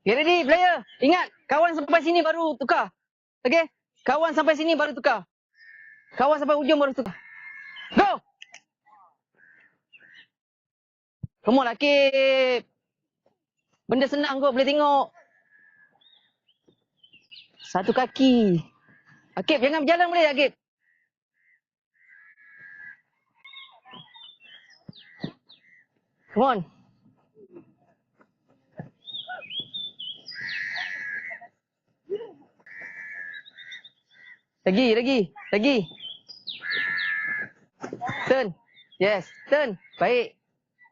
Get ready, player. Ingat, kawan sampai sini baru tukar. Okay? Kawan sampai sini baru tukar. Kawan sampai ujung baru tukar. Go! Come on, Akib. Benda senang kot, boleh tengok. Satu kaki. Akib, jangan berjalan boleh, Akib? Come on. Lagi. Turn. Yes, turn. Baik,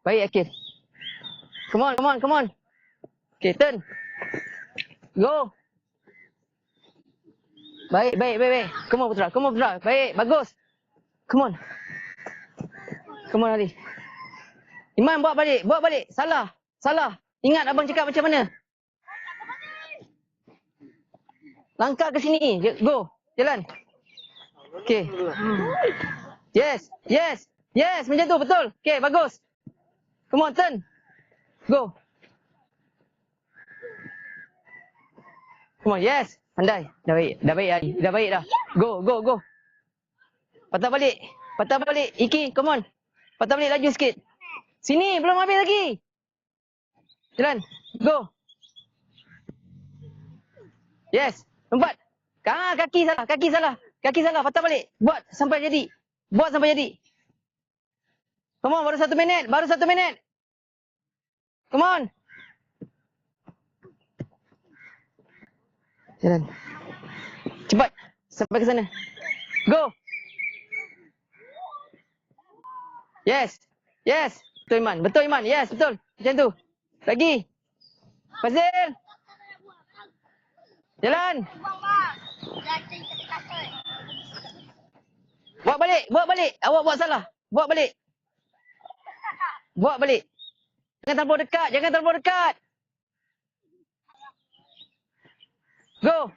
Akib. Come on. Okay, turn. Go. Baik. Come on, Putra. Baik, bagus. Come on, Ali. Iman, buat balik. Salah. Ingat abang cakap macam mana? Langkah ke sini. Go. Jalan. Okay. Yes. Macam tu, betul. Okay, bagus. Come on, turn. Go. Come on, yes. Pandai. Dah baik, Ali. Dah baik dah. Go. Patah balik. Iki, come on. Patah balik, laju sikit. Sini, belum habis lagi. Jalan. Go. Yes. Lompat. Kaki salah. Patah balik. Buat sampai jadi. Come on, baru 1 minit. Come on. Jalan. Cepat. Sampai ke sana. Go. Yes. Betul Iman. Yes, betul. Macam tu. Lagi. Fazil. Jalan. Buat balik. Awak buat salah. Buat balik. Jangan terlalu dekat. Go.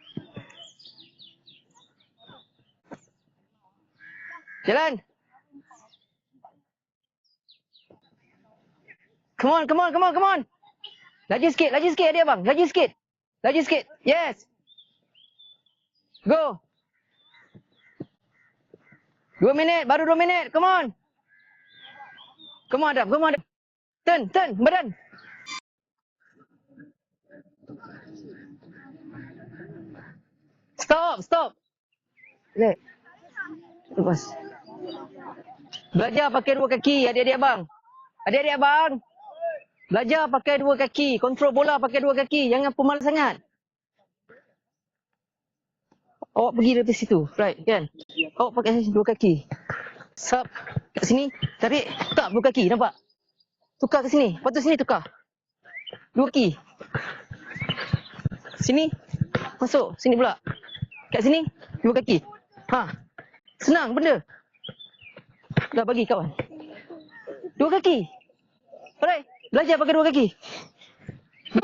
Jalan. Come on. Laju sikit adik abang. Laju sikit. Yes. Go. 2 minit. Baru 2 minit. Come on, Adam. Turn. Badan. Stop. Lepas. Belajar pakai 2 kaki, adik-adik abang. Belajar pakai 2 kaki. Kontrol bola pakai 2 kaki. Jangan pemalas sangat. Awak pergi dari situ. Right, kan? Awak pakai 2 kaki. Sub. Kat sini. Tarik. Tak, 2 kaki. Nampak? Tukar ke sini. Lepas tu sini tukar. 2 kaki. Sini. Masuk. Sini pula. Kat sini. 2 kaki. Senang benda. Dah bagi kawan. 2 kaki. Alright. Belajar pakai 2 kaki.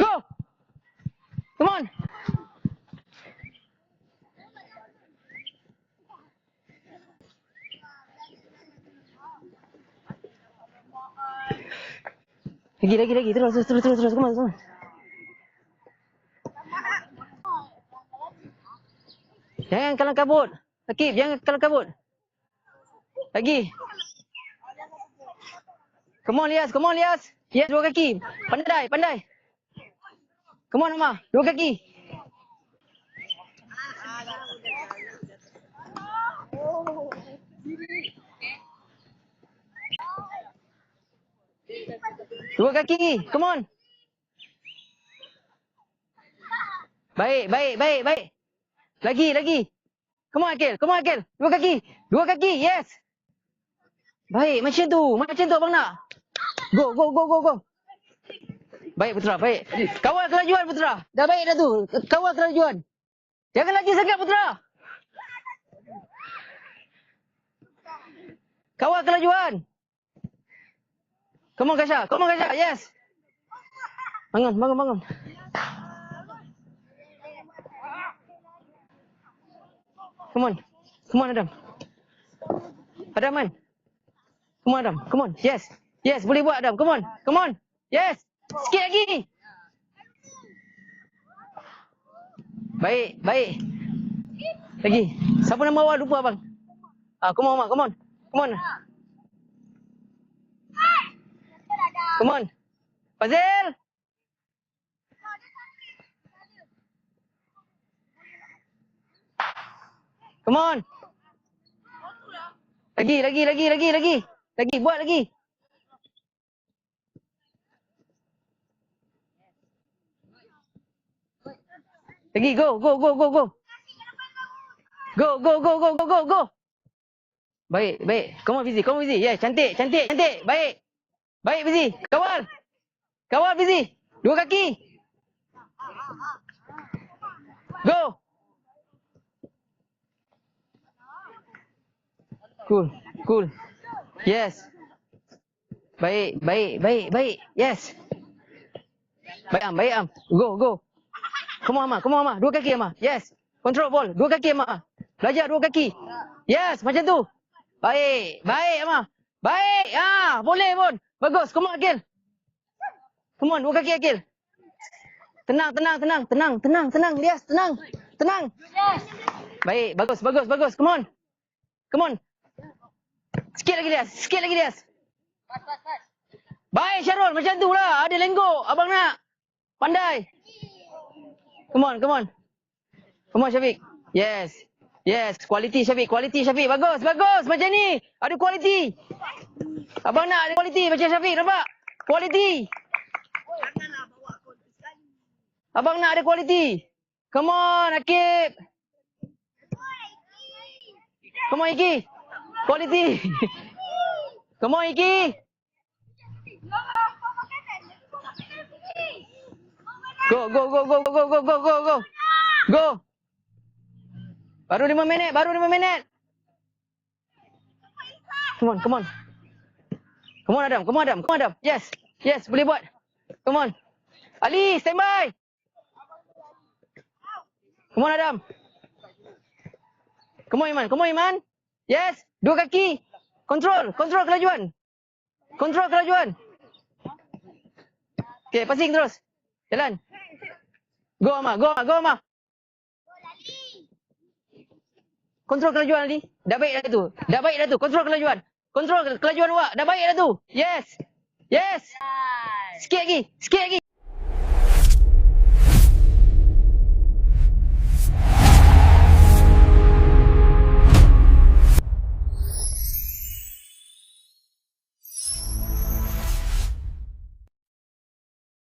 Go. Come on. Lagi. Terus. Come on. Jangan kalang kabut. Akib, jangan kalang kabut. Lagi. Come on, Lias. Yes, 2 kaki. Pandai. Come on, Amma. 2 kaki. Dua kaki. Come on. Baik. Lagi. Come on, Akil. 2 kaki. Yes. Baik, macam tu abang nak. Go. Baik, Putra. Baik. Kawal kelajuan, Putra. Dah baik dah tu. Kawal kelajuan. Jangan lagi sangat, Putra. Kawal kelajuan. Come on, Kasha. Yes. Bangun. Come on, Adam. Man. Come on, Adam. Come on. Yes, boleh buat, Adam. Come on. Yes. Sikit lagi. Baik, baik. Lagi. Siapa nama awak? Lupa abang. Come on, Mak. Come on. Come on. Come on. Fazil. Come on. Lagi. Lagi, buat lagi. Lagi, go. Go. Baik. Come on, Fizi. Yeah, cantik. Baik. Baik, Fizi. Kawal, Fizi. Dua kaki. Go. Cool. Yes. Baik. Yes. Baik, Am. Go. Come on, Amma. Dua kaki, Amma. Yes. Control ball. Dua kaki, Amma. Belajar dua kaki. Yes, macam tu. Baik, Amma. Baik. Boleh pun. Bagus. Come on, Akil. Come on, dua kaki, Akil. Tenang. Lias, tenang. Baik, bagus. Come on. Sikit lagi, Lias. Baik, Syarul. Macam tu lah. Ada lenggok. Abang nak. Pandai. Come on, Syafiq. Yes. Quality, Syafiq. Bagus. Macam ni. Ada quality. Abang nak ada quality macam Syafiq. Nampak? Quality. Abang nak ada quality. Come on, Akib. Come on, Iki. Quality. Come on, Iki. Go. Baru 5 minit. Come on. Come on, Adam. Yes, boleh buat. Come on. Ali, stand by. Come on, Adam. Come on, Iman. Yes, dua kaki. Control kelajuan. Okay, passing terus. Jalan. Go, Amma. Kontrol kelajuan, Ali. Dah baik dah tu. Kontrol kelajuan awak. Dah baik dah tu. Yes. Sikit lagi.